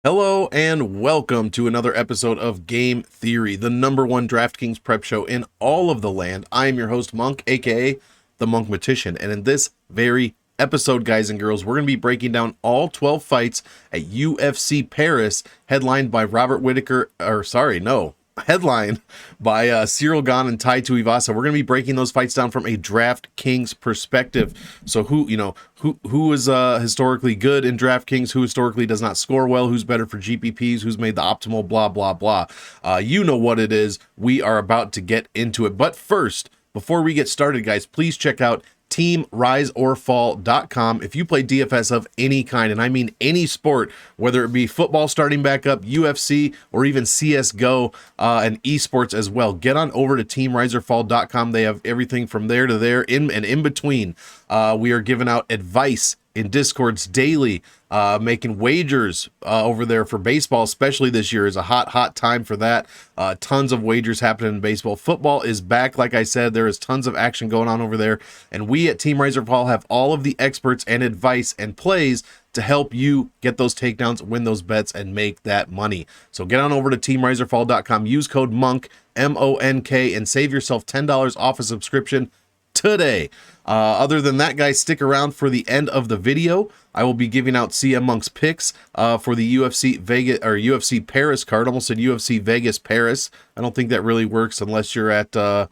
Hello and welcome to another episode of Game Theory, the #1 DraftKings prep show in all of the land. I am your host, Monk, aka the Monkmatician, and in this very episode, guys and girls, we're going to be breaking down all 12 fights at UFC Paris, headlined by headlined by Ciryl, Gane, and Tuivasa. We're going to be breaking those fights down from a DraftKings perspective. So who is historically good in DraftKings, who historically does not score well, who's better for GPPs, who's made the optimal blah, blah, blah. You know what it is. We are about to get into it. But first, before we get started, guys, please check out teamriseorfall.com. If you play DFS of any kind, and I mean any sport, whether it be football starting back up, UFC, or even CSGO and esports as well, get on over to teamriseorfall.com. They have everything from there to there and in between. We are giving out advice in Discords daily, making wagers over there for baseball, especially this year is a hot time for that. Tons of wagers happening in baseball. Football is back. Like I said, there is tons of action going on over there. And we at Team Riser Fall have all of the experts and advice and plays to help you get those takedowns, win those bets, and make that money. So get on over to teamriserfall.com, use code MONK, M-O-N-K, and save yourself $10 off a subscription today. Other than that, guys, stick around for the end of the video. I will be giving out CM Monk's picks for the UFC Vegas or UFC Paris card. Almost said UFC Vegas Paris. I don't think that really works unless you're at oh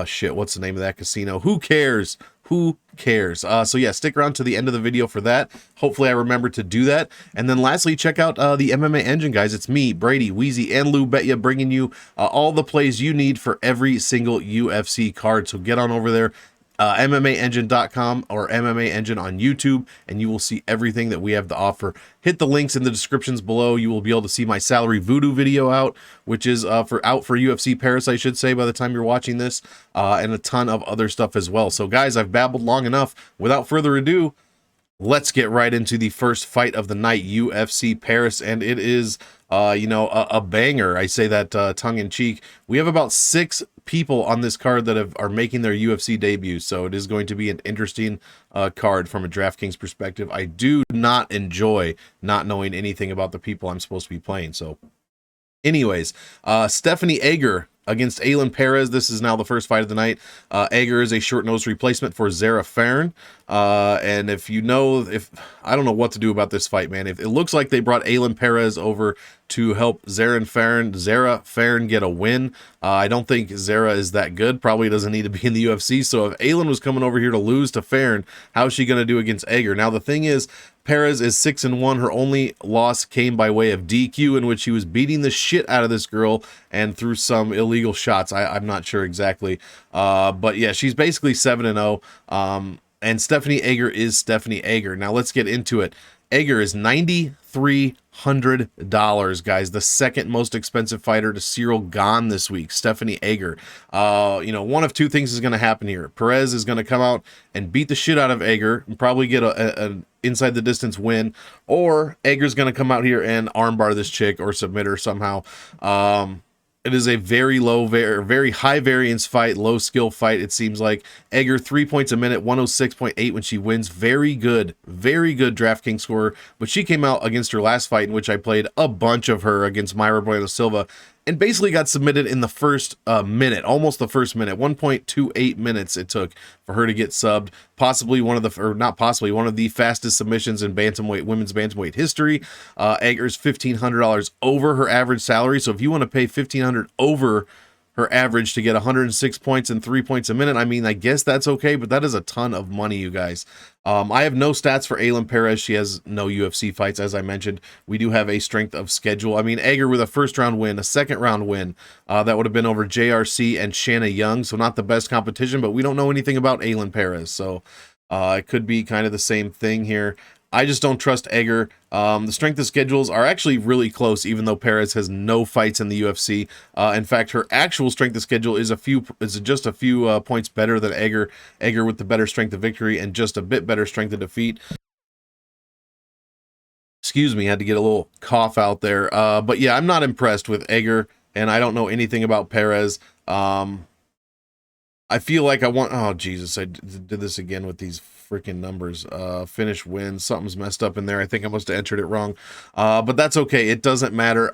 shit, what's the name of that casino? Who cares? Who cares? So yeah, stick around to the end of the video for that. Hopefully I remember to do that. And then lastly, check out the MMA Engine, guys. It's me, Brady, Wheezy, and Lou Betya bringing you all the plays you need for every single UFC card. So get on over there, MMAengine.com or MMA Engine on YouTube, and you will see everything that we have to offer. Hit the links in the descriptions below. You will be able to see my salary Voodoo video out, which is out for UFC Paris, I should say, by the time you're watching this, and a ton of other stuff as well. So guys, I've babbled long enough. Without further ado, let's get right into the first fight of the night, UFC Paris, and it is a banger. I say that tongue-in-cheek. We have about 6 people on this card that are making their UFC debuts, so it is going to be an interesting card from a DraftKings perspective. I do not enjoy not knowing anything about the people I'm supposed to be playing. So anyways, Stephanie Egger against Perez. This is now the first fight of the night. Egger is a short-nosed replacement for Zara Farron. And if I don't know what to do about this fight, man. If it looks like they brought Perez over to help Zara Farron get a win. I don't think Zara is that good. Probably doesn't need to be in the UFC. So if Aylin was coming over here to lose to Farron, how is she going to do against Egger? Now the thing is, Perez is 6-1. Her only loss came by way of DQ, in which she was beating the shit out of this girl and through some illegal shots. I'm not sure exactly. But yeah, she's basically 7-0. And Stephanie Egger is Stephanie Egger. Now let's get into it. Egger is $9,300, guys. The second most expensive fighter to Ciryl Gane this week, Stephanie Egger. One of two things is going to happen here. Perez is going to come out and beat the shit out of Egger and probably get an inside the distance win, or Egger's going to come out here and armbar this chick or submit her somehow. It is a very low, very high variance fight, low skill fight. It seems like Egger 3 points a minute, 106.8 when she wins. Very good DraftKings scorer. But she came out against her last fight, in which I played a bunch of her against Mayra Bueno Silva, and basically got submitted in the first minute, almost the first minute. 1.28 minutes it took for her to get subbed. One of the fastest submissions in women's bantamweight history. Egger's $1,500 over her average salary. So if you want to pay $1,500 over her average to get 106 points and 3 points a minute, I mean, I guess that's okay, but that is a ton of money, you guys. I have no stats for Perez. She has no UFC fights, as I mentioned. We do have a strength of schedule. I mean, Egger with a first-round win, a second-round win. That would have been over JRC and Shanna Young, so not the best competition, but we don't know anything about Perez, so it could be kind of the same thing here. I just don't trust Egger. The strength of schedules are actually really close, even though Perez has no fights in the UFC. In fact, her actual strength of schedule is just a few points better than Egger. Egger with the better strength of victory and just a bit better strength of defeat. Excuse me, had to get a little cough out there. But yeah, I'm not impressed with Egger, and I don't know anything about Perez. I feel like oh Jesus, I did this again with these freaking numbers. Finish, win, something's messed up in there. I think I must have entered it wrong. But that's okay. It doesn't matter.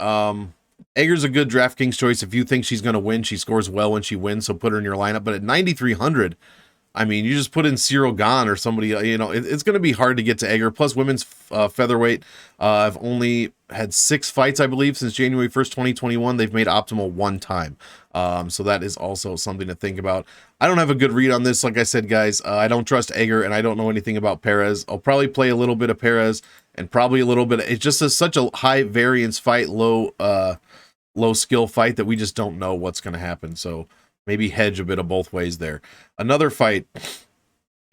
Egger's a good DraftKings choice. If you think she's going to win, she scores well when she wins, so put her in your lineup. But at 9,300, I mean, you just put in Ciryl, Gane, or somebody, you know, it's going to be hard to get to Egger. Plus, women's featherweight, I've only had 6 fights, I believe, since January 1st, 2021. They've made optimal 1 time. So that is also something to think about. I don't have a good read on this. Like I said, guys, I don't trust Egger, and I don't know anything about Perez. I'll probably play a little bit of Perez and probably a little bit. It's just such a high variance fight, low skill fight that we just don't know what's going to happen. So maybe hedge a bit of both ways there. Another fight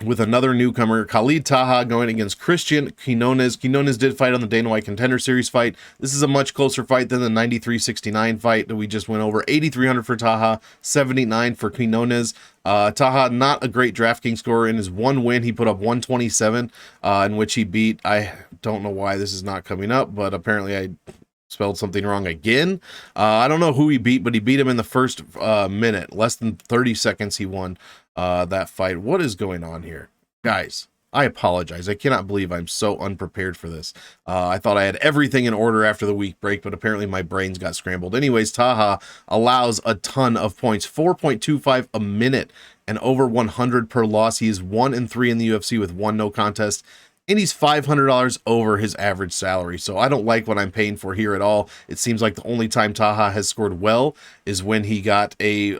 with another newcomer, Taha going against Christian Quinonez. Quinonez did fight on the Dana White Contender Series fight. This is a much closer fight than the 93-69 fight that we just went over. 8,300 for Taha, 79 for Quinonez. Taha, not a great DraftKings scorer. In his one win, he put up 127, in which he beat, I don't know why this is not coming up, but apparently I spelled something wrong again. I don't know who he beat, but he beat him in the first minute. Less than 30 seconds he won that fight. What is going on here? Guys, I apologize. I cannot believe I'm so unprepared for this. I thought I had everything in order after the week break, but apparently my brains got scrambled. Anyways, Taha allows a ton of points. 4.25 a minute and over 100 per loss. He is 1-3 in the UFC with 1 no contest. And he's $500 over his average salary. So I don't like what I'm paying for here at all. It seems like the only time Taha has scored well is when he got a,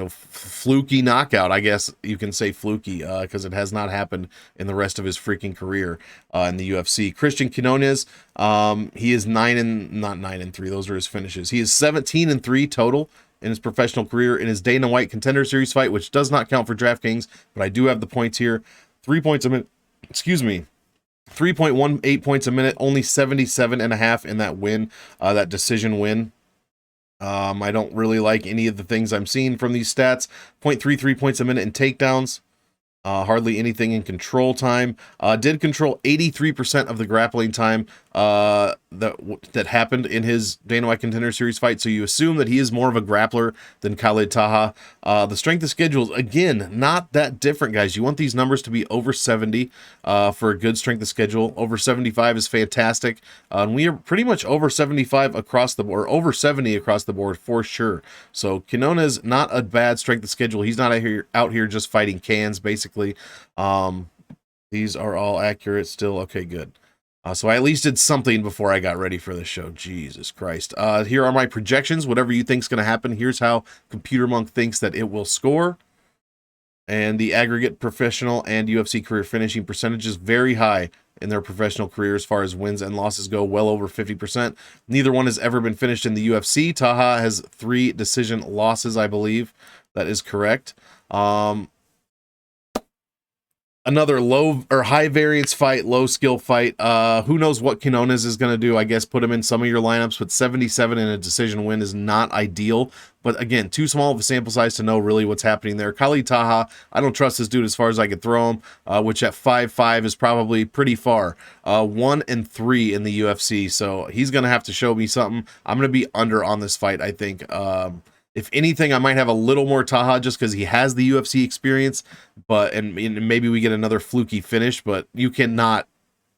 fluky knockout. I guess you can say fluky because it has not happened in the rest of his freaking career in the UFC. Christian Quinonez, he is not 9-3. Those are his finishes. He is 17-3 total in his professional career in his Dana White Contender Series fight, which does not count for DraftKings, but I do have the points here. 3 points a minute. Excuse me. 3.18 points a minute, only 77.5 in that win, that decision win. I don't really like any of the things I'm seeing from these stats. 0.33 points a minute in takedowns. Hardly anything in control time. Did control 83% of the grappling time that happened in his Dana White Contender Series fight. So you assume that he is more of a grappler than Taha. The strength of schedule, again, not that different, guys. You want these numbers to be over 70 for a good strength of schedule. Over 75 is fantastic. And we are pretty much over 75 across the board, over 70 across the board for sure. So Quinonez, not a bad strength of schedule. He's not out here just fighting cans, basically. These are all accurate still. Okay, good. So I at least did something before I got ready for the show. Jesus Christ. Here are my projections. Whatever you think is going to happen. Here's how Computer Monk thinks that it will score. And the aggregate professional and UFC career finishing percentages very high in their professional career as far as wins and losses go, well over 50%. Neither one has ever been finished in the UFC. Taha has 3 decision losses, I believe. That is correct. Another low or high variance fight, low skill fight. Who knows what Quinonez is going to do? I guess put him in some of your lineups, but 77 in a decision win is not ideal. But again, too small of a sample size to know really what's happening there. Taha, I don't trust this dude as far as I could throw him, which at 5'5" is probably pretty far. 1-3 in the UFC, so he's going to have to show me something. I'm going to be under on this fight, I think. If anything, I might have a little more Taha just because he has the UFC experience, and maybe we get another fluky finish, but you cannot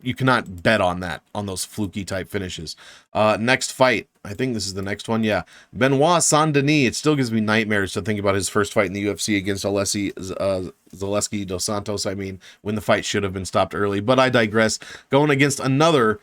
bet on that, on those fluky type finishes. Next fight, I think this is the next one, yeah. Benoit Saint-Denis. It still gives me nightmares to think about his first fight in the UFC against Zaleski dos Santos, when the fight should have been stopped early, but I digress. Going against another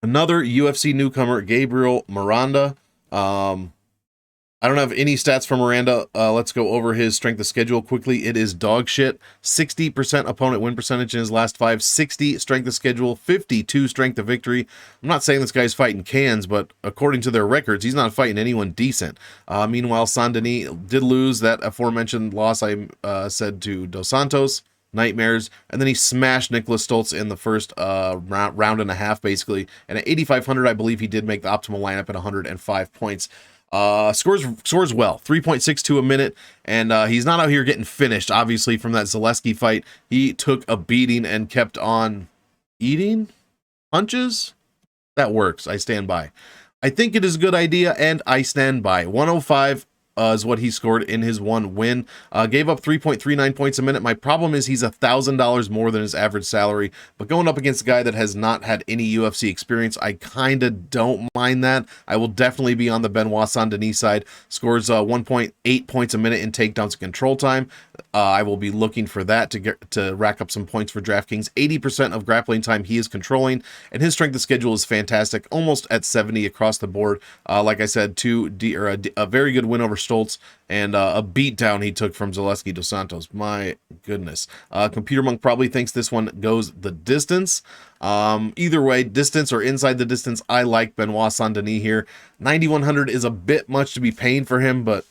UFC newcomer, Gabriel Miranda. I don't have any stats for Miranda. Let's go over his strength of schedule quickly. It is dog shit. 60% opponent win percentage in his last 5, 60 strength of schedule, 52 strength of victory. I'm not saying this guy's fighting cans, but according to their records, he's not fighting anyone decent. Meanwhile, Saint-Denis did lose that aforementioned loss I said to Dos Santos. Nightmares, and then he smashed Nicholas Stoltz in the first round and a half, basically. And at 8,500, I believe he did make the optimal lineup at 105 points. Scores well, 3.62 a minute, and he's not out here getting finished. Obviously, from that Zaleski fight, he took a beating and kept on eating punches. That works. I stand by. I think it is a good idea, and I stand by. 105 is what he scored in his one win. Gave up 3.39 points a minute. My problem is he's $1,000 more than his average salary, but going up against a guy that has not had any UFC experience, I kind of don't mind that. I will definitely be on the Benoit Saint-Denis side. Scores 1.8 points a minute in takedowns and control time. I will be looking for that to rack up some points for DraftKings. 80% of grappling time he is controlling, and his strength of schedule is fantastic, almost at 70 across the board. Like I said, a very good win over Stoltz, and a beatdown he took from Zaleski dos Santos. My goodness. Computer Monk probably thinks this one goes the distance. Either way, distance or inside the distance, I like Benoit Saint-Denis here. 9,100 is a bit much to be paying for him, but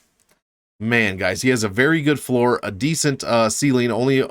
man, guys, he has a very good floor, a decent ceiling. Only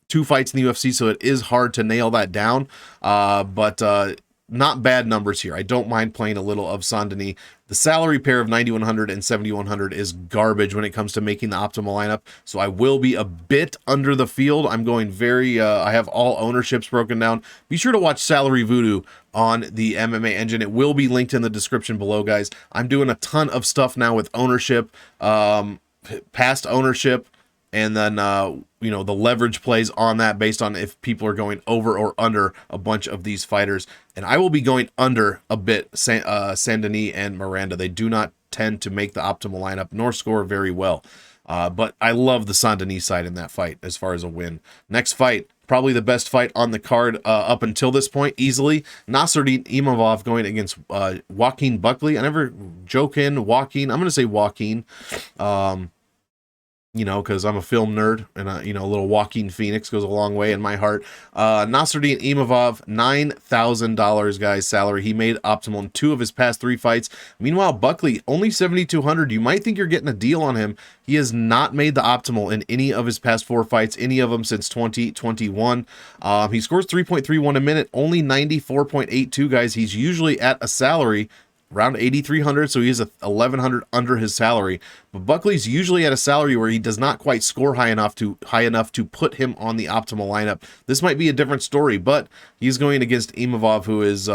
2 fights in the UFC, so it is hard to nail that down. But not bad numbers here. I don't mind playing a little of Saint-Denis. The salary pair of 9,100 and 7,100 is garbage when it comes to making the optimal lineup, so I will be a bit under the field. I'm going I have all ownerships broken down. Be sure to watch Salary Voodoo on the MMA Engine. It will be linked in the description below, guys. I'm doing a ton of stuff now with ownership, past ownership, and then the leverage plays on that based on if people are going over or under a bunch of these fighters. And I will be going under a bit Saint-Denis and Miranda. They do not tend to make the optimal lineup nor score very well. But I love the Saint-Denis side in that fight as far as a win. Next fight, probably the best fight on the card up until this point, easily. Nasruddin Imavov going against Joaquin Buckley. I never joke in Joaquin. I'm going to say Joaquin. Because I'm a film nerd, and a little Joaquin Phoenix goes a long way in my heart. Nasruddin Imavov, $9,000, guys, salary. He made optimal in 2 of his past 3 fights. Meanwhile, Buckley, only 7,200. You might think you're getting a deal on him. He has not made the optimal in any of his past 4 fights, any of them since 2021. He scores 3.31 a minute, only 94.82, guys. He's usually at a salary around 8,300, so he's 1,100 under his salary. But Buckley's usually at a salary where he does not quite score high enough to put him on the optimal lineup. This might be a different story, but he's going against Imavov, who is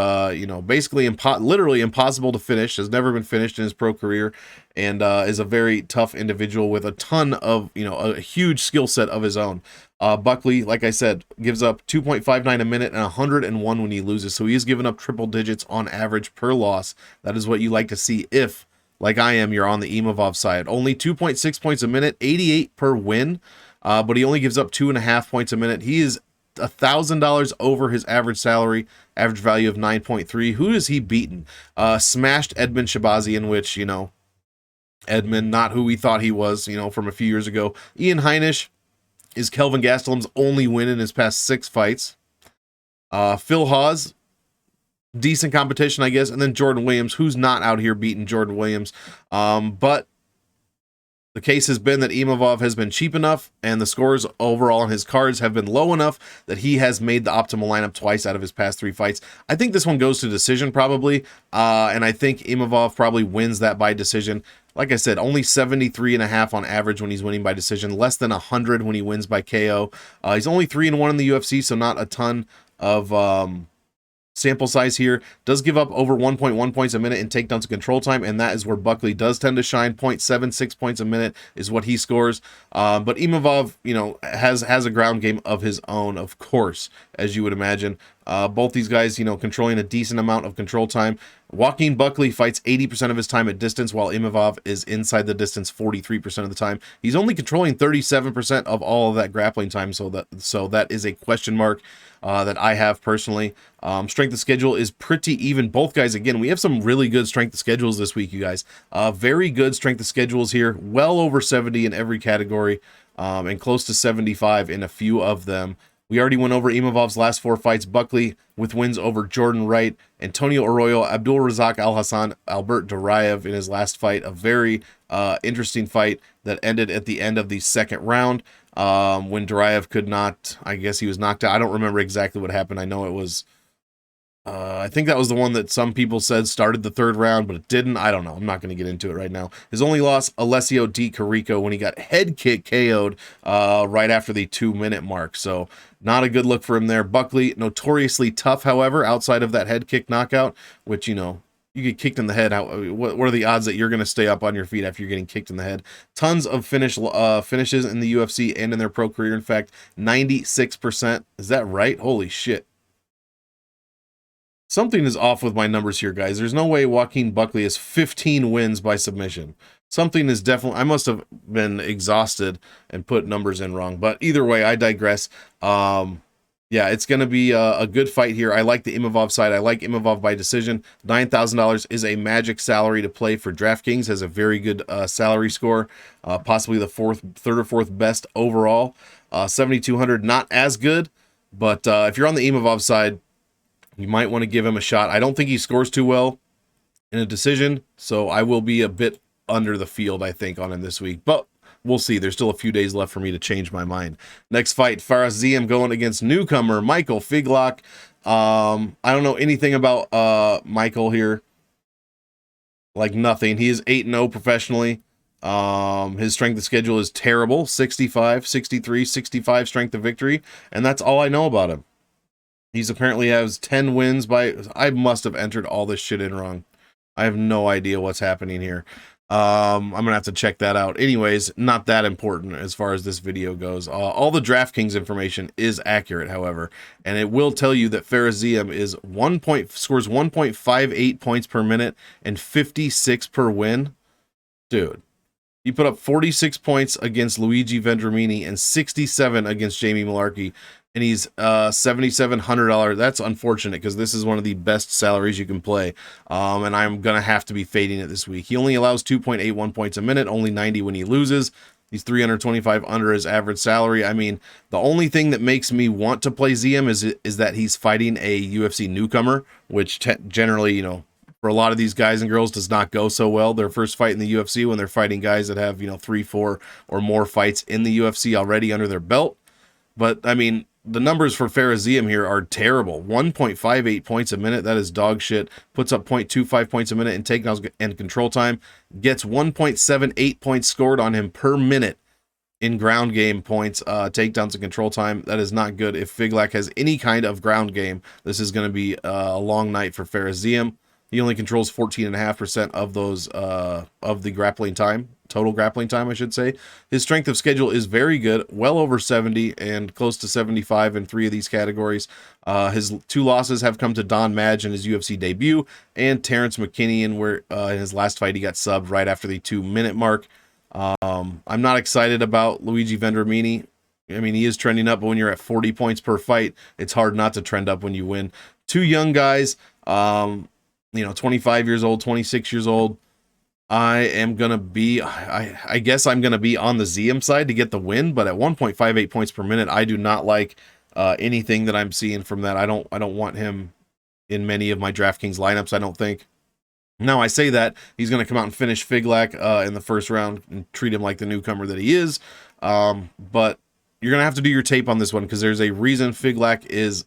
basically literally impossible to finish, has never been finished in his pro career, and is a very tough individual with a ton of a huge skill set of his own. Buckley, like I said, gives up 2.59 a minute and 101 when he loses. So he is giving up triple digits on average per loss. That is what you like to see if, like I am, you're on the Imavov side. Only 2.6 points a minute, 88 per win, but he only gives up 2.5 points a minute. He is $1,000 over his average salary, average value of 9.3. Who has he beaten? Smashed Edmund Shabazian, which, Edmund, not who we thought he was, from a few years ago. Ian Heinisch is Kelvin Gastelum's only win in his past 6 fights. Phil Hawes, decent competition, I guess. And then Jordan Williams, who's not out here beating Jordan Williams. But the case has been that Imavov has been cheap enough, and the scores overall on his cards have been low enough that he has made the optimal lineup twice out of his past 3 fights. I think this one goes to decision probably, and I think Imavov probably wins that by decision. Like I said, only 73.5 on average when he's winning by decision, less than 100 when he wins by KO. He's only 3-1 in the UFC, so not a ton of sample size here. Does give up over 1.1 points a minute in takedowns and control time, and that is where Buckley does tend to shine. 0.76 points a minute is what he scores. But Imavov, has a ground game of his own, of course, as you would imagine. Both these guys, controlling a decent amount of control time. Joaquin Buckley fights 80% of his time at distance, while Imavov is inside the distance 43% of the time. He's only controlling 37% of all of that grappling time, so that is a question mark that I have personally. Strength of schedule is pretty even. Both guys, again, we have some really good strength of schedules this week, you guys. Very good strength of schedules here, well over 70 in every category, and close to 75 in a few of them. We already went over Imavov's last 4 fights. Buckley with wins over Jordan Wright, Antonio Arroyo, Abdul Razak Al Hassan, Albert Duraev in his last fight. A very interesting fight that ended at the end of the 2nd round when Duraev could not, I guess he was knocked out. I don't remember exactly what happened. I know it was, I think that was the one that some people said started the 3rd round, but it didn't. I don't know. I'm not going to get into it right now. His only loss, Alessio Di Chirico, when he got head kick KO'd right after the 2-minute mark. So not a good look for him there. Buckley, notoriously tough, however, outside of that head kick knockout, which, you you get kicked in the head, what are the odds that you're going to stay up on your feet after you're getting kicked in the head? Tons of finishes in the UFC and in their pro career. In fact, 96%. Is that right? Holy shit. Something is off with my numbers here, guys. There's no way Joaquin Buckley has 15 wins by submission. Something is definitely... I must have been exhausted and put numbers in wrong. But either way, I digress. Yeah, it's going to be a good fight here. I like the Imavov side. I like Imavov by decision. $9,000 is a magic salary to play for DraftKings. Has a very good salary score. Possibly the third or fourth best overall. 7,200, not as good. But if you're on the Imavov side, you might want to give him a shot. I don't think he scores too well in a decision, so I will be a bit under the field, I think, on him this week. But we'll see. There's still a few days left for me to change my mind. Next fight, Ziam going against newcomer Michael Figlak. I don't know anything about Michael here. Like nothing. He is 8-0 professionally. His strength of schedule is terrible. 65, 63, 65 strength of victory. And that's all I know about him. He's apparently has 10 wins by... I must have entered all this shit in wrong. I have no idea what's happening here. I'm gonna have to check that out. Anyways, not that important as far as this video goes. All the DraftKings information is accurate, however, and it will tell you that Ziam is scores 1.58 points per minute and 56 per win. Dude, he put up 46 points against Luigi Vendramini and 67 against Jamie Malarkey. And he's $7,700. That's unfortunate because this is one of the best salaries you can play. And I'm going to have to be fading it this week. He only allows 2.81 points a minute, only 90 when he loses. He's 325 under his average salary. I mean, the only thing that makes me want to play Ziam is that he's fighting a UFC newcomer, which generally, you know, for a lot of these guys and girls does not go so well. Their first fight in the UFC when they're fighting guys that have, you know, 3, 4 or more fights in the UFC already under their belt. But, I mean... the numbers for Ziam here are terrible. 1.58 points a minute. That is dog shit. Puts up 0.25 points a minute in takedowns and control time. Gets 1.78 points scored on him per minute in ground game points, takedowns and control time. That is not good. If Figlak has any kind of ground game, this is going to be a long night for Ziam. He only controls 14.5% of those of the grappling time, total grappling time, I should say. His strength of schedule is very good, well over 70 and close to 75 in 3 of these categories. His 2 losses have come to Don Madge in his UFC debut and Terrence McKinney, where in his last fight he got subbed right after the 2-minute mark. I'm not excited about Luigi Vendramini. I mean, he is trending up, but when you're at 40 points per fight, it's hard not to trend up when you win. 2 young guys. You know, 25 years old, 26 years old. I am going to be, I guess I'm going to be on the Ziam side to get the win, but at 1.58 points per minute, I do not like anything that I'm seeing from that. I don't want him in many of my DraftKings lineups, I don't think. Now, I say that, he's going to come out and finish Figlak in the first round and treat him like the newcomer that he is. But you're going to have to do your tape on this one because there's a reason Figlak is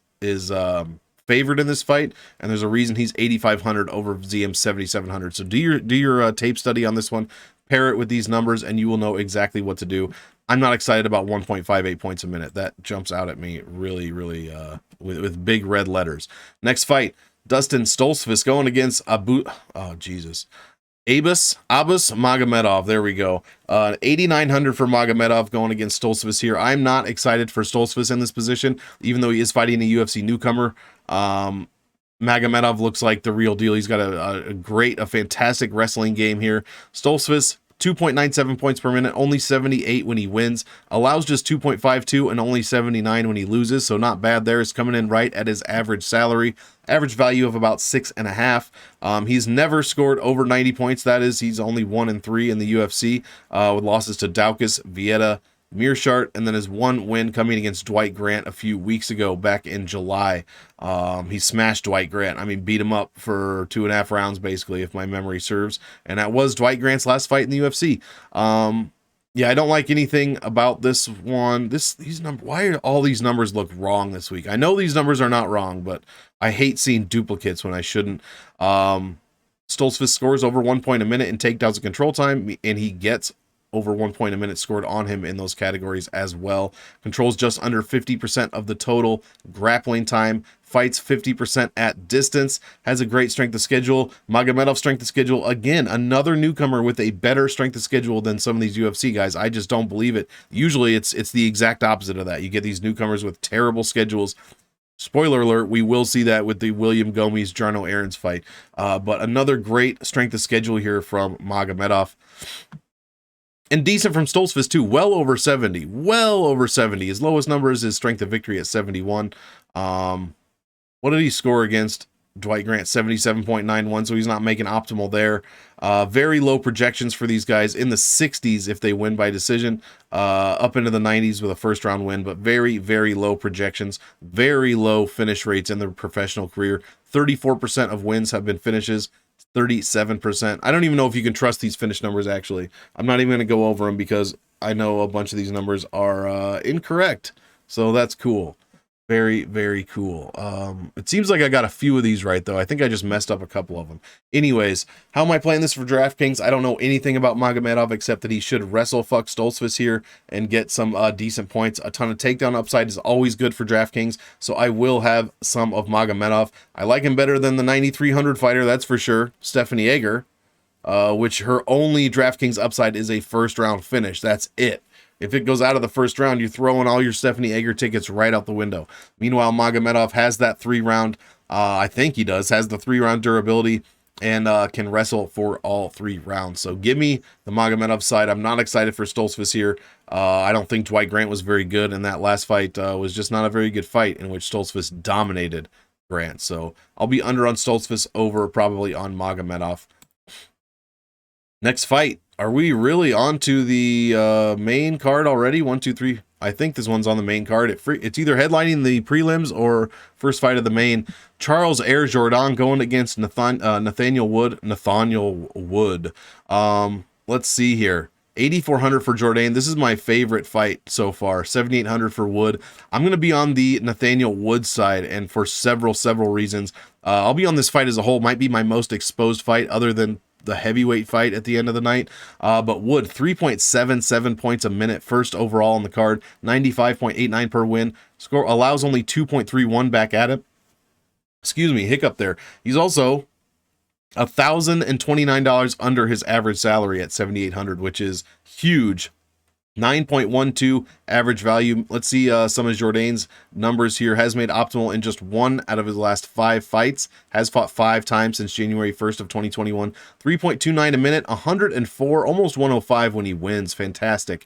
favored in this fight, and there's a reason he's 8,500 over Ziam 7,700. So do your tape study on this one, pair it with these numbers, and you will know exactly what to do. I'm not excited about 1.58 points a minute. That jumps out at me really, really with big red letters. Next fight, Dustin Stoltzfus going against Abus Magomedov. There we go. 8,900 for Magomedov going against Stoltzfus here. I'm not excited for Stoltzfus in this position, even though he is fighting a UFC newcomer. Magomedov looks like the real deal. He's got a fantastic wrestling game here. Stoltzfus, 2.97 points per minute, only 78 when he wins. Allows just 2.52 and only 79 when he loses, so not bad there. It's coming in right at his average salary. Average value of about 6.5. He's never scored over 90 points. That is, he's only 1-3 in the UFC with losses to Daukaus, Vieta, Mearshart, and then his 1 win coming against Dwight Grant a few weeks ago back in July. He smashed Dwight Grant. I mean, beat him up for 2.5 rounds, basically, if my memory serves. And that was Dwight Grant's last fight in the UFC. Yeah, I don't like anything about this one. Why are all these numbers look wrong this week? I know these numbers are not wrong, but I hate seeing duplicates when I shouldn't. Stoltzfus scores over 1 point a minute in takedowns and control time, and he gets over 1 point a minute scored on him in those categories as well. Controls just under 50% of the total grappling time, fights 50% at distance, has a great strength of schedule. Magomedov strength of schedule, again, another newcomer with a better strength of schedule than some of these UFC guys. I just don't believe it. Usually it's the exact opposite of that. You get these newcomers with terrible schedules. Spoiler alert, we will see that with the William Gomis Jarno Errens fight. But another great strength of schedule here from Magomedov. And decent from Stoltzfus too, well over 70. Well over 70. His lowest number is his strength of victory at 71. What did he score against Dwight Grant? 77.91, so he's not making optimal there. Very low projections for these guys, in the 60s if they win by decision, up into the 90s with a first round win, but very, very low projections, very low finish rates in their professional career. 34% of wins have been finishes, 37%. I don't even know if you can trust these finish numbers, actually. I'm not even going to go over them because I know a bunch of these numbers are incorrect. So that's cool. Very, very cool. It seems like I got a few of these right, though. I think I just messed up a couple of them. Anyways, how am I playing this for DraftKings? I don't know anything about Magomedov except that he should wrestle fuck Stoltzfus here and get some decent points. A ton of takedown upside is always good for DraftKings, so I will have some of Magomedov. I like him better than the 9,300 fighter, that's for sure, Stephanie Egger, which her only DraftKings upside is a first-round finish. That's it. If it goes out of the first round, you're throwing all your Stephanie Egger tickets right out the window. Meanwhile, Magomedov has that 3-round, I think he does, has the 3-round durability and can wrestle for all 3 rounds. So give me the Magomedov side. I'm not excited for Stoltzfus here. I don't think Dwight Grant was very good, and that last fight was just not a very good fight in which Stoltzfus dominated Grant. So I'll be under on Stoltzfus, over probably on Magomedov. Next fight. Are we really on to the main card already? 1, 2, 3. I think this one's on the main card. It's either headlining the prelims or first fight of the main. Charles Jourdain going against Nathaniel Wood. Let's see here. 8,400 for Jourdain. This is my favorite fight so far. 7,800 for Wood. I'm going to be on the Nathaniel Wood side, and for several reasons. I'll be on this fight as a whole. Might be my most exposed fight other than the heavyweight fight at the end of the night. But Wood, 3.77 points a minute, first overall on the card, 95.89 per win. Score allows only 2.31 back at him. Excuse me, hiccup there. He's also $1,029 under his average salary at 7,800, which is huge. 9.12 average value. Let's see some of Jourdain's numbers here. Has made optimal in just 1 out of his last 5 fights. Has fought 5 times since January 1st of 2021. 3.29 a minute, 104, almost 105 when he wins. Fantastic.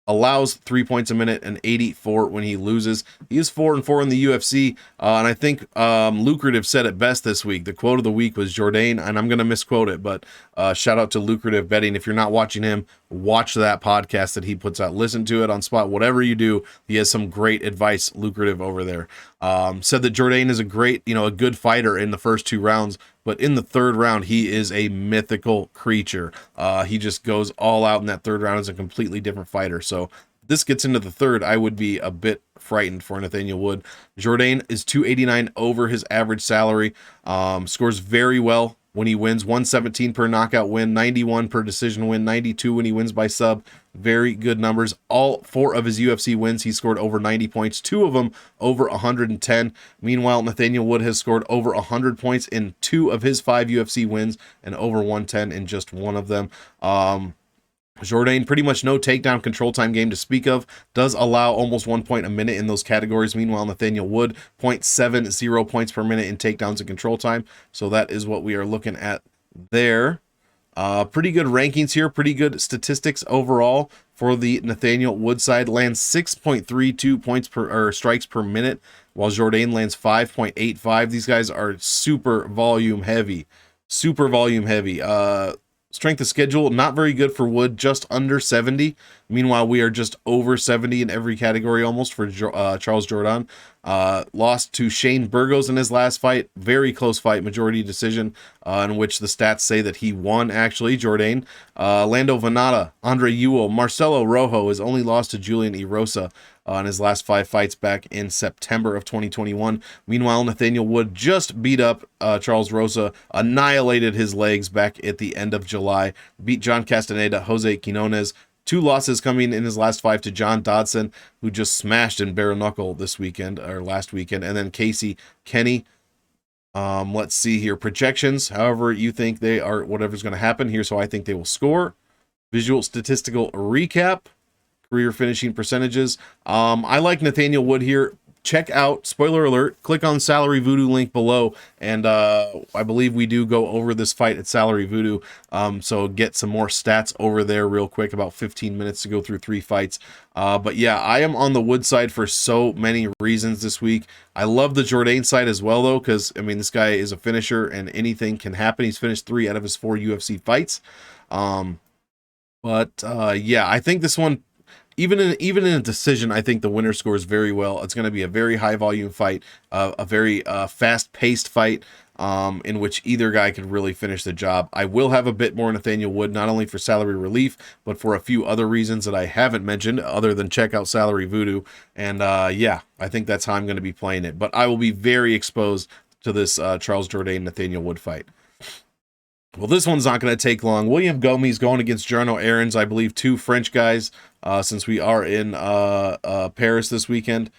Allows 3 points a minute and 84 when he loses. He is 4-4 in the UFC, and I think Lucrative said it best this week. The quote of the week was Jourdain, and I'm going to misquote it, but shout out to Lucrative Betting. If you're not watching him, watch that podcast that he puts out. Listen to it on Spot. Whatever you do, he has some great advice, Lucrative, over there. Said that Jourdain is a great, a good fighter in the first 2 rounds, but in the 3rd round, he is a mythical creature. He just goes all out in that 3rd round as a completely different fighter. So this gets into the 3rd, I would be a bit frightened for Nathaniel Wood. Jourdain is 289 over his average salary. Scores very well when he wins. 117 per knockout win, 91 per decision win, 92 when he wins by sub. Very good numbers. All 4 of his UFC wins, he scored over 90 points. 2 of them over 110. Meanwhile, Nathaniel Wood has scored over 100 points in 2 of his 5 UFC wins and over 110 in just 1 of them. Jourdain, pretty much no takedown control time game to speak of. Does allow almost 1 point a minute in those categories. Meanwhile, Nathaniel Wood, 0.70 points per minute in takedowns and control time. So that is what we are looking at there. Pretty good rankings here. Pretty good statistics overall for the Nathaniel Wood side. Lands 6.32 points per strikes per minute, while Jourdain lands 5.85. These guys are super volume heavy. Super volume heavy. Strength of schedule, not very good for Wood, just under 70. Meanwhile, we are just over 70 in every category almost for Charles Jourdain. Lost to Shane Burgos in his last fight. Very close fight, majority decision, in which the stats say that he won, actually, Jourdain. Lando Venata, Andre Ewell, Marcelo Rojo has only lost to Julian Erosa in his last 5 fights back in September of 2021. Meanwhile, Nathaniel Wood just beat up Charles Rosa, annihilated his legs back at the end of July, beat John Castaneda, Jose Quinonez, 2 losses coming in his last 5 to John Dodson, who just smashed in bare knuckle this weekend or last weekend, and then Casey Kenny. Let's see here. Projections, however you think they are, whatever's going to happen here. So I think they will score. Visual statistical recap. Career finishing percentages. I like Nathaniel Wood here. Check out, spoiler alert, click on Salary Voodoo link below, and I believe we do go over this fight at Salary Voodoo, so get some more stats over there real quick, about 15 minutes to go through 3 fights. But yeah, I am on the Wood side for so many reasons this week. I love the Jourdain side as well, though, because, I mean, this guy is a finisher, and anything can happen. He's finished 3 out of his 4 UFC fights. Yeah, I think this one, even in a decision, I think the winner scores very well. It's going to be a very high volume fight, a very fast paced fight, in which either guy could really finish the job. I will have a bit more Nathaniel Wood, not only for salary relief, but for a few other reasons that I haven't mentioned, other than check out Salary Voodoo. And yeah, I think that's how I'm going to be playing it. But I will be very exposed to this Charles Jourdain Nathaniel Wood fight. Well, this one's not going to take long. William Gomis going against Jarno Errens, I believe 2 French guys, since we are in Paris this weekend.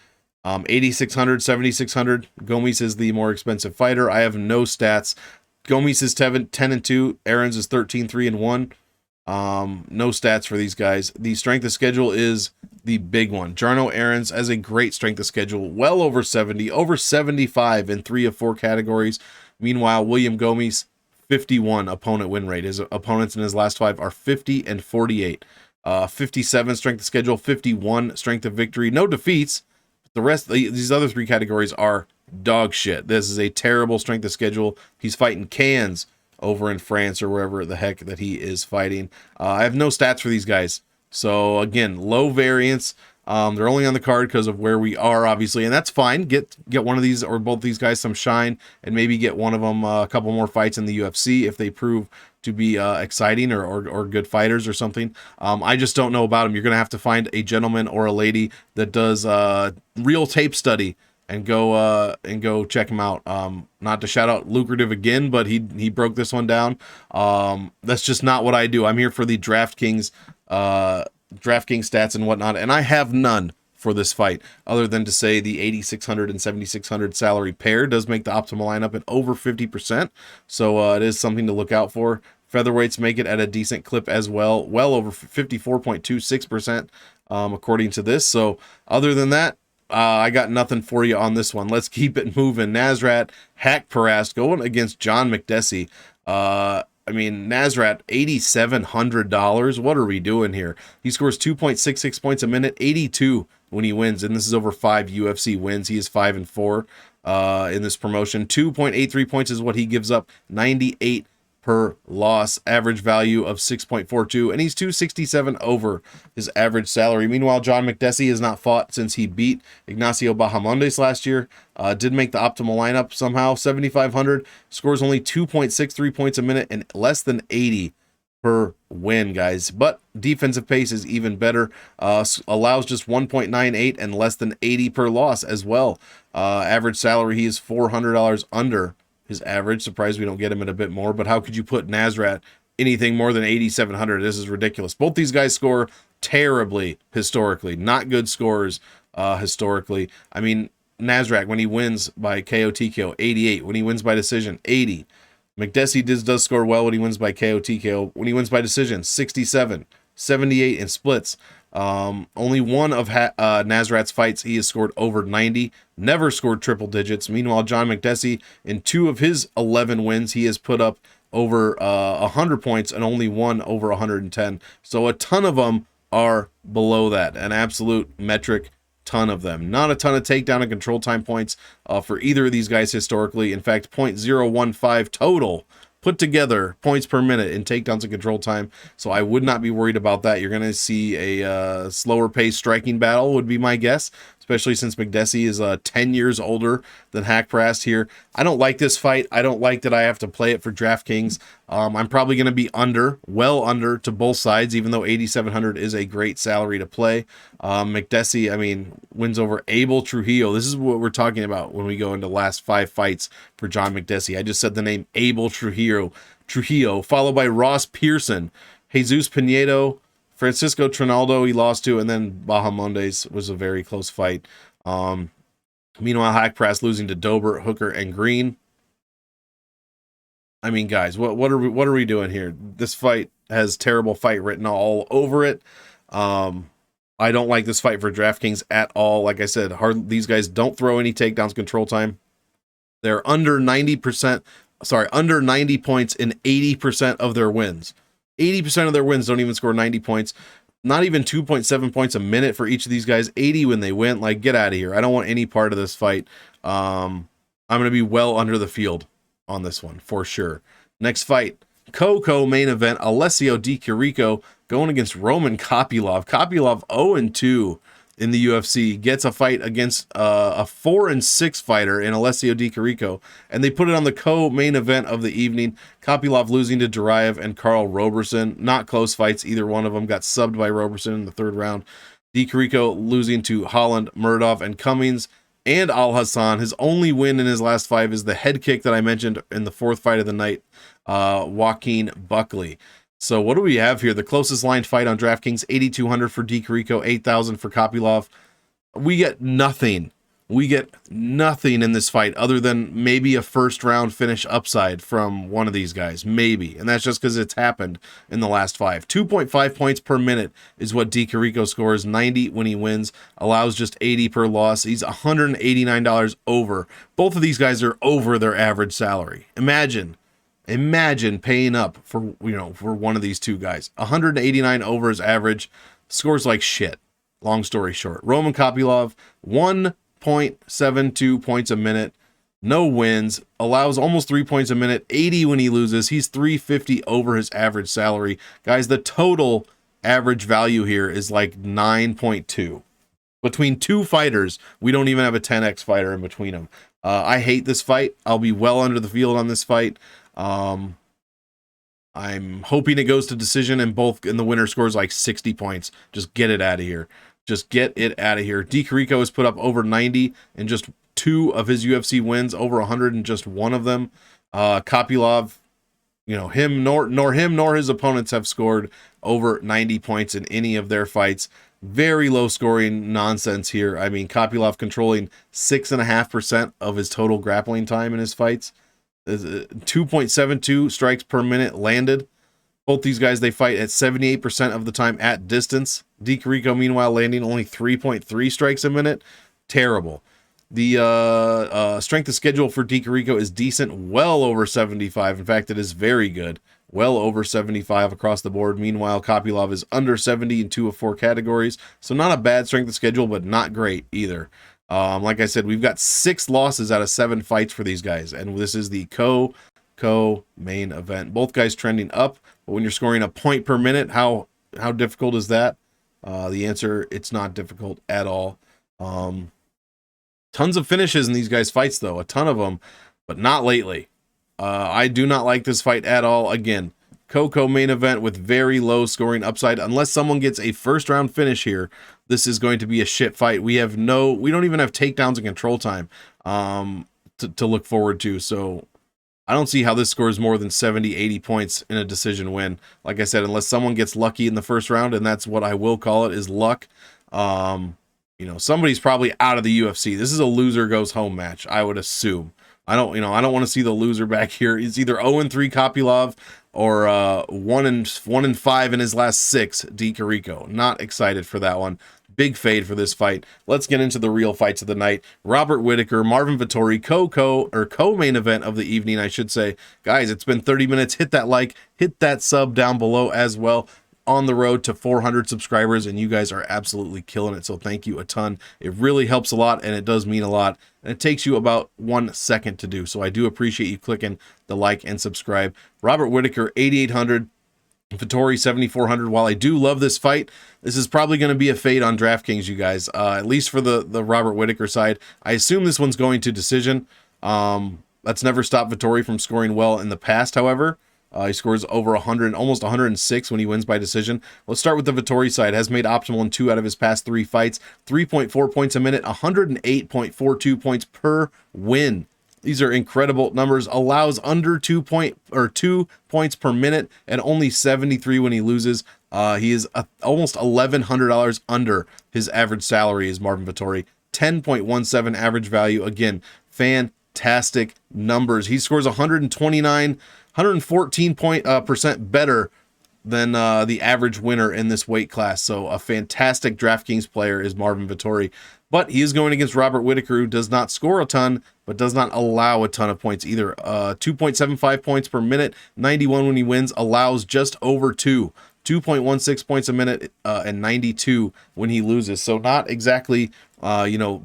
8,600, 7,600. Gomis is the more expensive fighter. I have no stats. Gomis is 10-2. Errens is 13-3-1. No stats for these guys. The strength of schedule is the big one. Jarno Errens has a great strength of schedule, well over 70, over 75 in 3 of 4 categories. Meanwhile, William Gomis, 51 opponent win rate. His opponents in his last 5 are 50 and 48. 57 strength of schedule, 51 strength of victory. No defeats. The rest, these other 3 categories are dog shit. This is a terrible strength of schedule. He's fighting cans over in France or wherever the heck that he is fighting. I have no stats for these guys. So again, low variance. They're only on the card because of where we are, obviously, and that's fine. Get one of these or both these guys some shine, and maybe get one of them a couple more fights in the UFC if they prove to be exciting or good fighters or something. I just don't know about them. You're going to have to find a gentleman or a lady that does real tape study and go check him out. Not to shout out lucrative again, but he broke this one down. That's just not what I do. I'm here for the DraftKings stats and whatnot, and I have none for this fight, other than to say the 8,600 and 7,600 salary pair does make the optimal lineup at over 50%, so it is something to look out for. Featherweights make it at a decent clip as well, well over 54.26%, according to this. So other than that, I got nothing for you on this one. Let's keep it moving. Nasrat Haqparast going against John Makdessi. I mean, Nasrat, $8,700. What are we doing here? He scores 2.66 points a minute, 82 when he wins, and this is over 5 UFC wins. He is 5-4 in this promotion. 2.83 points is what he gives up, 98 per loss, average value of 6.42, and he's 267 over his average salary. Meanwhile, John Makdessi has not fought since he beat Ignacio Bahamondes last year. Did make the optimal lineup somehow, 7,500, scores only 2.63 points a minute and less than 80 per win, guys. But defensive pace is even better, allows just 1.98 and less than 80 per loss as well. Average salary, he is $400 under his average. Surprised we don't get him at a bit more, but how could you put Nasrat anything more than 8,700? This is ridiculous. Both these guys score terribly historically, not good scores historically. I mean, Nasrat, when he wins by KO TKO, 88. When he wins by decision, 80. Makdessi does score well when he wins by KO TKO. When he wins by decision, 67, 78 in splits. Only one of Nasrat's fights he has scored over 90, never scored triple digits. Meanwhile, John Makdessi, in 2 of his 11 wins, he has put up over 100 points and only one over 110. So a ton of them are below that, an absolute metric ton of them. Not a ton of takedown and control time points for either of these guys historically. In fact, 0.015 total put together points per minute in takedowns and control time, so I would not be worried about that. You're going to see a slower paced striking battle would be my guess, especially since Makdessi is 10 years older than Haqparast here. I don't like this fight. I don't like that I have to play it for DraftKings. I'm probably going to be well under to both sides, even though 8,700 is a great salary to play. Makdessi, I mean, wins over Abel Trujillo. This is what we're talking about when we go into the last 5 fights for John Makdessi. I just said the name Abel Trujillo, followed by Ross Pearson, Jesus Pinedo, Francisco Trinaldo he lost to, and then Bahamondes was a very close fight. Meanwhile, Haqparast losing to Dober, Hooker, and Green. I mean, guys, what are we doing here? This fight has terrible fight written all over it. I don't like this fight for DraftKings at all. Like I said, these guys don't throw any takedowns control time. They're under 90%, under 90 points in 80% of their wins. 80% of their wins don't even score 90 points. Not even 2.7 points a minute for each of these guys. 80 when they win. Like, get out of here. I don't want any part of this fight. I'm going to be well under the field on this one for sure. Next fight, main event, Alessio Di Chirico going against Roman Kopylov. Kopylov 0-2 in the UFC, gets a fight against a 4-6 fighter in Alessio Di Chirico, and they put it on the co-main event of the evening. Kopylov losing to Duraev and Karl Roberson. Not close fights, either one of them. Got subbed by Roberson in the third round. Di Chirico losing to Holland, Murdov, and Cummings, and Al Hassan. His only win in his last 5 is the head kick that I mentioned in the 4th fight of the night, Joaquin Buckley. So what do we have here? The closest line fight on DraftKings, 8,200 for Di Chirico, 8,000 for Kopylov. We get nothing. We get nothing in this fight other than maybe a first round finish upside from one of these guys, maybe. And that's just because it's happened in the last 5. 2.5 points per minute is what Di Chirico scores, 90 when he wins, allows just 80 per loss. He's $189 over. Both of these guys are over their average salary. Imagine paying up for one of these two guys. 189 over his average, scores like shit. Long story short, Roman Kopylov, 1.72 points a minute, no wins, allows almost 3 points a minute, 80 when he loses. He's 350 over his average salary. Guys, the total average value here is like 9.2. Between two fighters, we don't even have a 10x fighter in between them. I hate this fight. I'll be well under the field on this fight. I'm hoping it goes to decision and the winner scores like 60 points. Just get it out of here. Just get it out of here. Di Chirico has put up over 90 in just 2 of his UFC wins, over 100 in just 1 of them. Kopylov, nor his opponents have scored over 90 points in any of their fights. Very low scoring nonsense here. I mean, Kopylov controlling 6.5% of his total grappling time in his fights. 2.72 strikes per minute landed. Both these guys, they fight at 78% of the time at distance. Di Chirico, meanwhile, landing only 3.3 strikes a minute. Terrible. The strength of schedule for Di Chirico is decent, well over 75. In fact, it is very good. Well over 75 across the board. Meanwhile, Kopylov is under 70 in 2 of 4 categories. So not a bad strength of schedule, but not great either. Like I said, we've got 6 losses out of 7 fights for these guys, and this is the main event. Both guys trending up, but when you're scoring a point per minute, how difficult is that? The answer, it's not difficult at all. Tons of finishes in these guys' fights, though, a ton of them, but not lately. I do not like this fight at all. Again, main event with very low scoring upside. Unless someone gets a first round finish here, this is going to be a shit fight. We don't even have takedowns and control time to look forward to. So I don't see how this scores more than 70, 80 points in a decision win. Like I said, unless someone gets lucky in the first round, and that's what I will call it, is luck. Somebody's probably out of the UFC. This is a loser goes home match, I would assume. I don't want to see the loser back here. It's either 0-3 Kopylov or 1-5 in his last 6 Di Chirico. Not excited for that one. Big fade for this fight. Let's get into the real fights of the night. Robert Whittaker, Marvin Vettori, co-main event of the evening, I should say. Guys, it's been 30 minutes. Hit that like, hit that sub down below as well. On the road to 400 subscribers, and you guys are absolutely killing it, so thank you a ton. It really helps a lot, and it does mean a lot, and it takes you about 1 second to do, so I do appreciate you clicking the like and subscribe. Robert Whittaker, 8,800. Vettori, 7,400. While I do love this fight, this is probably going to be a fade on DraftKings, you guys, at least for the Robert Whittaker side. I assume this one's going to decision. That's never stopped Vettori from scoring well in the past, however. He scores over 100, almost 106 when he wins by decision. Let's start with the Vettori side. Has made optimal in 2 out of his past 3 fights. 3.4 points a minute, 108.42 points per win These are incredible numbers. Allows under 2 points per minute and only 73 when he loses. He is almost $1,100 under his average salary is Marvin Vettori. 10.17 average value. Again, fantastic numbers. He scores 114% better than the average winner in this weight class. So a fantastic DraftKings player is Marvin Vettori. But he is going against Robert Whittaker, who does not score a ton, but does not allow a ton of points either. 2.75 points per minute, 91 when he wins, allows just over 2.16 points a minute, and 92 when he loses. So not exactly,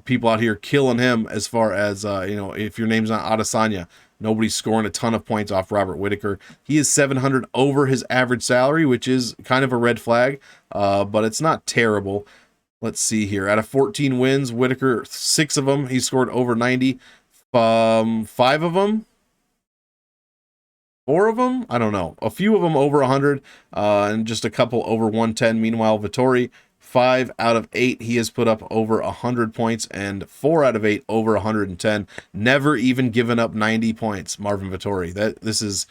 people out here killing him as far as, if your name's not Adesanya. Nobody's scoring a ton of points off Robert Whittaker. He is 700 over his average salary, which is kind of a red flag, but it's not terrible. Let's see here. Out of 14 wins, Whittaker, 6 of them, he scored over 90. 5 of them? 4 of them? I don't know. A few of them over 100, and just a couple over 110. Meanwhile, Vettori, 5 out of 8, he has put up over 100 points, and 4 out of 8 over 110. Never even given up 90 points, Marvin Vettori. This is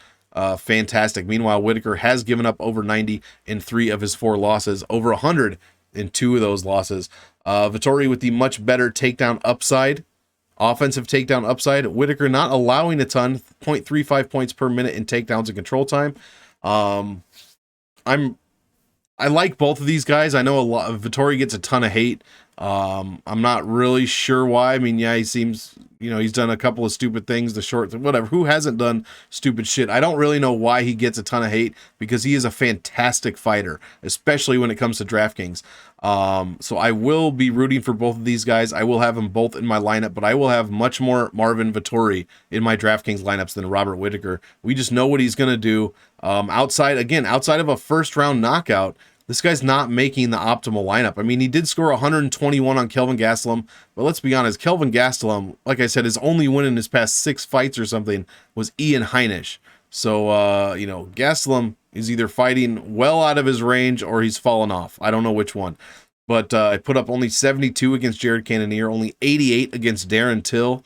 fantastic. Meanwhile, Whittaker has given up over 90 in 3 of his 4 losses, over 100 in 2 of those losses. Vettori with the much better takedown upside, offensive takedown upside. Whittaker not allowing a ton, 0.35 points per minute in takedowns and control time. I like both of these guys. I know Vettori gets a ton of hate. I'm not really sure why. I mean, yeah, he seems, he's done a couple of stupid things, the short, whatever. Who hasn't done stupid shit? I don't really know why he gets a ton of hate, because he is a fantastic fighter, especially when it comes to DraftKings. So I will be rooting for both of these guys. I will have them both in my lineup, but I will have much more Marvin Vettori in my DraftKings lineups than Robert Whittaker. We just know what he's going to do. Outside of a first round knockout, this guy's not making the optimal lineup. I mean, he did score 121 on Kelvin Gastelum, but let's be honest, Kelvin Gastelum, like I said, his only win in his past 6 fights or something was Ian Heinisch. So, Gastelum is either fighting well out of his range or he's fallen off. I don't know which one. But I put up only 72 against Jared Cannonier, only 88 against Darren Till.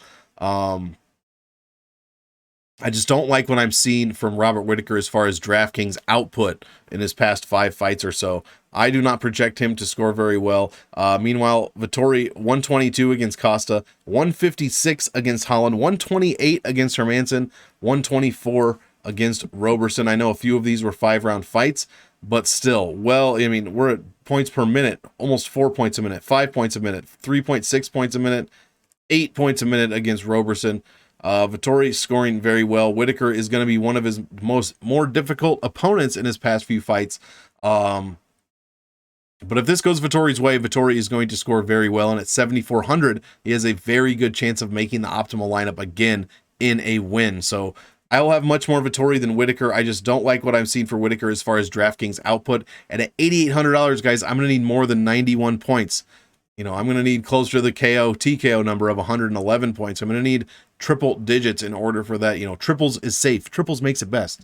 I just don't like what I'm seeing from Robert Whittaker as far as DraftKings output in his past 5 fights or so. I do not project him to score very well. Meanwhile, Vettori, 122 against Costa, 156 against Holland, 128 against Hermanson, 124 against Roberson. I know a few of these were 5-round fights, but still, we're at points per minute, almost 4 points a minute, 5 points a minute, 3.6 points a minute, 8 points a minute against Roberson. Vettori scoring very well. Whittaker is going to be one of his more difficult opponents in his past few fights. But if this goes Vettori's way, Vettori is going to score very well. And at 7,400, he has a very good chance of making the optimal lineup again in a win. So I will have much more Vettori than Whittaker. I just don't like what I'm seeing for Whittaker as far as DraftKings output. And at $8,800, guys, I'm going to need more than 91 points. I'm going to need closer to the TKO number of 111 points. I'm going to need triple digits in order for that. Triples is safe. Triples makes it best.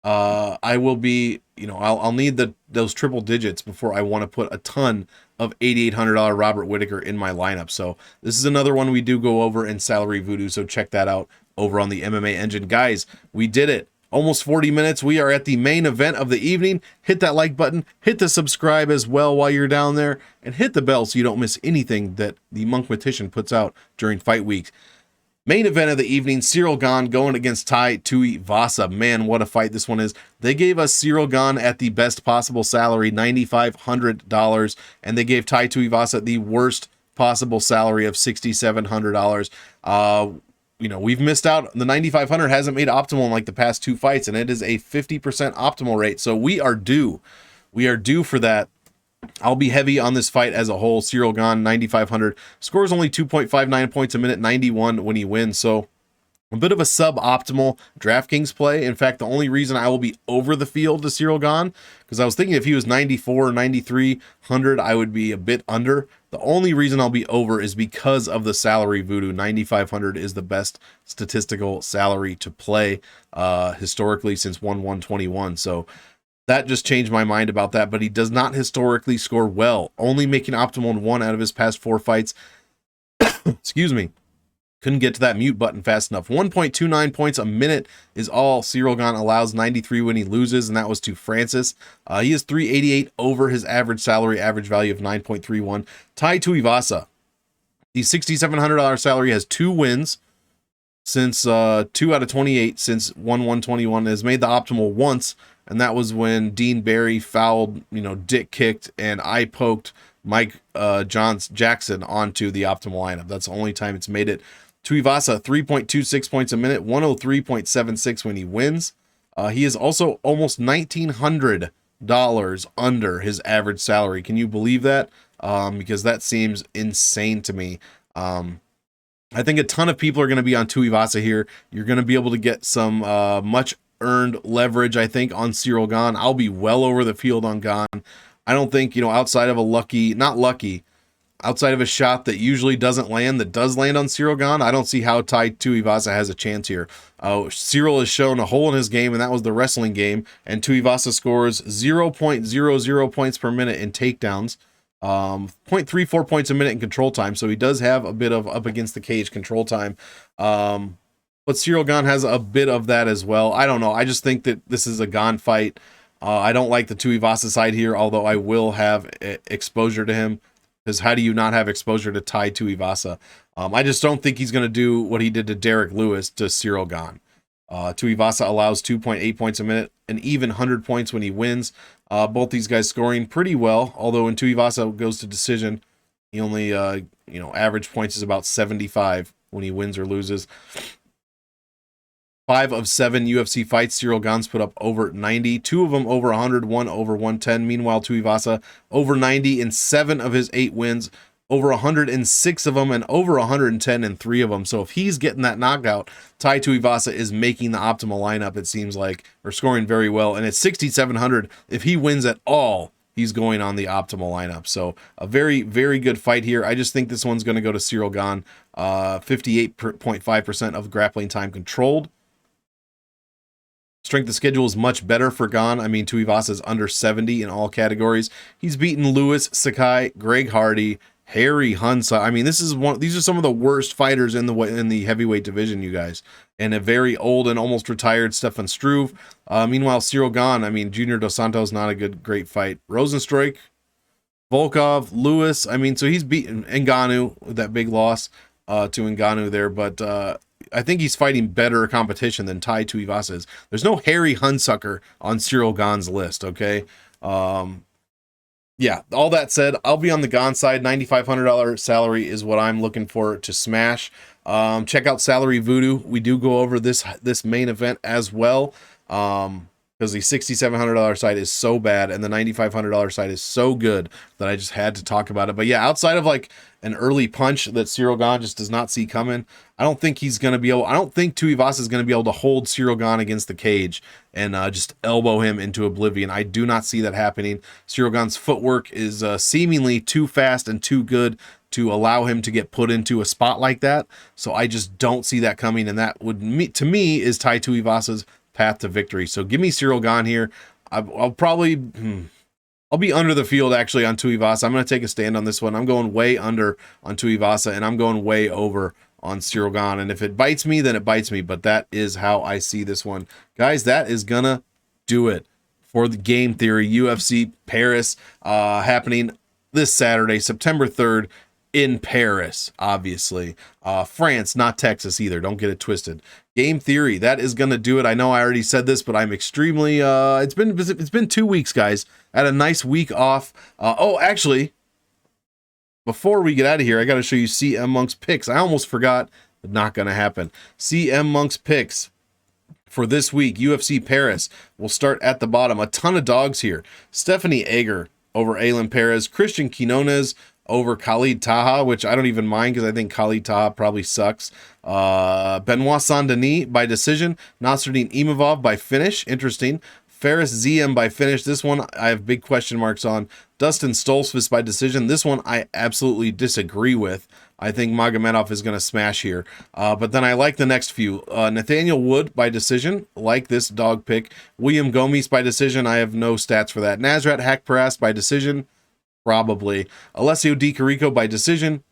I will be, I'll need those triple digits before I want to put a ton of $8,800 Robert Whittaker in my lineup. So this is another one we do go over in Salary Voodoo. So check that out over on the MMA Engine. Guys, we did it. Almost 40 minutes. We are at the main event of the evening. Hit that like button. Hit the subscribe as well while you're down there. And hit the bell so you don't miss anything that the Monkmatician puts out during fight weeks. Main event of the evening, Ciryl Gane going against Tuivasa. Man, what a fight this one is. They gave us Ciryl Gane at the best possible salary, $9,500. And they gave Tuivasa the worst possible salary of $6,700. We've missed out. The 9,500 hasn't made optimal in like the past 2 fights, and it is a 50% optimal rate. So we are due. We are due for that. I'll be heavy on this fight as a whole. Ciryl Gane, 9,500. Scores only 2.59 points a minute, 91 when he wins. So a bit of a suboptimal DraftKings play. In fact, the only reason I will be over the field to Ciryl Gane, because I was thinking if he was 94 or 9,300, I would be a bit under. The only reason I'll be over is because of the salary voodoo. 9,500 is the best statistical salary to play historically since 1/1/21. So that just changed my mind about that, but he does not historically score well, only making optimal in 1 out of his past 4 fights. Excuse me. Couldn't get to that mute button fast enough. 1.29 points a minute is all Ciryl Gane allows, 93 when he loses, and that was to Francis. He is 388 over his average salary, average value of 9.31. Tai Tuivasa, the $6,700 salary, has 2 wins since 2 out of 28 since 1/1/21. Has made the optimal once, and that was when Dean Barry fouled, dick kicked, and I poked Mike Jackson onto the optimal lineup. That's the only time it's made it. Tuivasa, 3.26 points a minute, 103.76 when he wins. He is also almost $1,900 under his average salary. Can you believe that? Because that seems insane to me. I think a ton of people are going to be on Tuivasa here. You're going to be able to get some much earned leverage, I think, on Ciryl Gane. I'll be well over the field on Gane. I don't think, outside of outside of a shot that usually doesn't land, that does land on Ciryl Gane, I don't see how Tai Tuivasa has a chance here. Ciryl has shown a hole in his game, and that was the wrestling game, and Tuivasa scores 0.00 points per minute in takedowns, 0.34 points a minute in control time, so he does have a bit of up against the cage control time. But Ciryl Gane has a bit of that as well. I don't know. I just think that this is a Gane fight. I don't like the Tuivasa side here, although I will have exposure to him. Because how do you not have exposure to Tai Tuivasa? I just don't think he's going to do what he did to Derek Lewis to Ciryl Gane. Tuivasa allows 2.8 points a minute, and even 100 points when he wins. Both these guys scoring pretty well, although when Tuivasa goes to decision, he only, average points is about 75 when he wins or loses. 5 of 7 UFC fights, Ciryl Gane's put up over 90. 2 of them over 100, 1 over 110. Meanwhile, Tuivasa over 90 in 7 of his 8 wins, over 100 in 6 of them, and over 110 in 3 of them. So if he's getting that knockout, Tai Tuivasa is making the optimal lineup, it seems like, or scoring very well. And at 6,700, if he wins at all, he's going on the optimal lineup. So a very, very good fight here. I just think this one's going to go to Ciryl Gane. 58.5% of grappling time controlled. Strength of schedule is much better for Gane. I mean, Tuivasa is under 70 in all categories. He's beaten Lewis, Sakai, Greg Hardy, Harry Hunsa. I mean, these are some of the worst fighters in the heavyweight division, you guys. And a very old and almost retired Stefan Struve. Meanwhile, Ciryl Gane, I mean, Junior Dos Santos, not a great fight. Rosenstruik, Volkov, Lewis. I mean, so he's beaten Ngannou with that big loss to Ngannou there, but I think he's fighting better competition than Tai Tuivasa is. There's no Harry Hunsucker on Ciryl Gane's list, okay? Yeah, all that said, I'll be on the Gane side. $9,500 salary is what I'm looking for to smash. Check out Salary Voodoo. We do go over this main event as well, because the $6,700 side is so bad and the $9,500 side is so good that I just had to talk about it. But yeah, outside of like an early punch that Ciryl Gane just does not see coming, I don't think Tuivasa is going to be able to hold Ciryl Gane against the cage and just elbow him into oblivion. I do not see that happening. Ciryl Gane's footwork is seemingly too fast and too good to allow him to get put into a spot like that. So I just don't see that coming, and that would, to me, is Tai Tuivasa's path to victory. So give me Ciryl Gane here. I'll be under the field actually on Tuivasa. I'm going to take a stand on this one. I'm going way under on Tuivasa, and I'm going way over on Ciryl Gane. And if it bites me, then it bites me. But that is how I see this one. Guys, that is going to do it for the Game Theory UFC Paris happening this Saturday, September 3rd in Paris, obviously. France, not Texas either. Don't get it twisted. Game Theory, that is going to do it. I know I already said this, but I'm extremely, it's been 2 weeks, guys. I had a nice week off. Actually, before we get out of here, I got to show you CM Monk's picks. I almost forgot, but not going to happen. CM Monk's picks for this week, UFC Paris. We'll start at the bottom. A ton of dogs here. Stephanie Egger over Aylin Perez. Christian Quinonez over Khalid Taha, which I don't even mind because I think Khalid Taha probably sucks. Benoit Saint-Denis by decision. Nasruddin Imavov by finish. Interesting. Faris Ziam by finish. This one I have big question marks on. Dustin Stoltzfus by decision. This one I absolutely disagree with. I think Magomedov is going to smash here. But then I like the next few. Nathaniel Wood by decision. Like this dog pick. William Gomis by decision. I have no stats for that. Nasrat Haqparast by decision. Probably. Alessio Di Chirico by decision.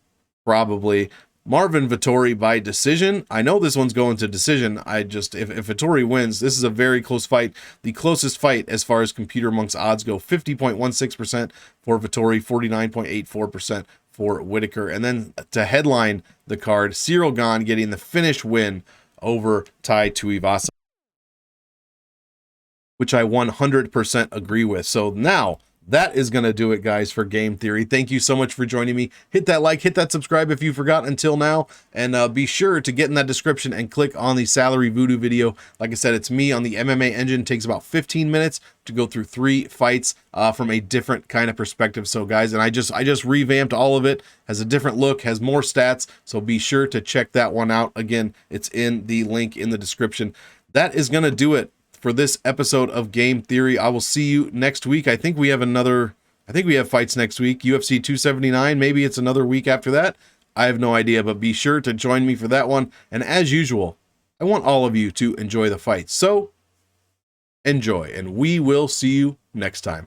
Probably. Marvin Vettori by decision. I know this one's going to decision. If Vettori wins, this is a very close fight. The closest fight as far as Computer Monk's odds go, 50.16% for Vettori, 49.84% for Whittaker. And then to headline the card, Ciryl Gane getting the finish win over Tuivasa, which I 100% agree with. So now, that is going to do it, guys, for Game Theory. Thank you so much for joining me. Hit that like, hit that subscribe if you forgot until now, and be sure to get in that description and click on the salary voodoo video. Like I said, it's me on the MMA engine. It takes about 15 minutes to go through 3 fights from a different kind of perspective. So, guys, and I just revamped all of it. Has a different look, has more stats. So be sure to check that one out. Again, it's in the link in the description. That is going to do it for this episode of Game Theory. I will see you next week. I think we have fights next week. UFC 279. Maybe it's another week after that. I have no idea, but be sure to join me for that one. And as usual, I want all of you to enjoy the fight. So enjoy, and we will see you next time.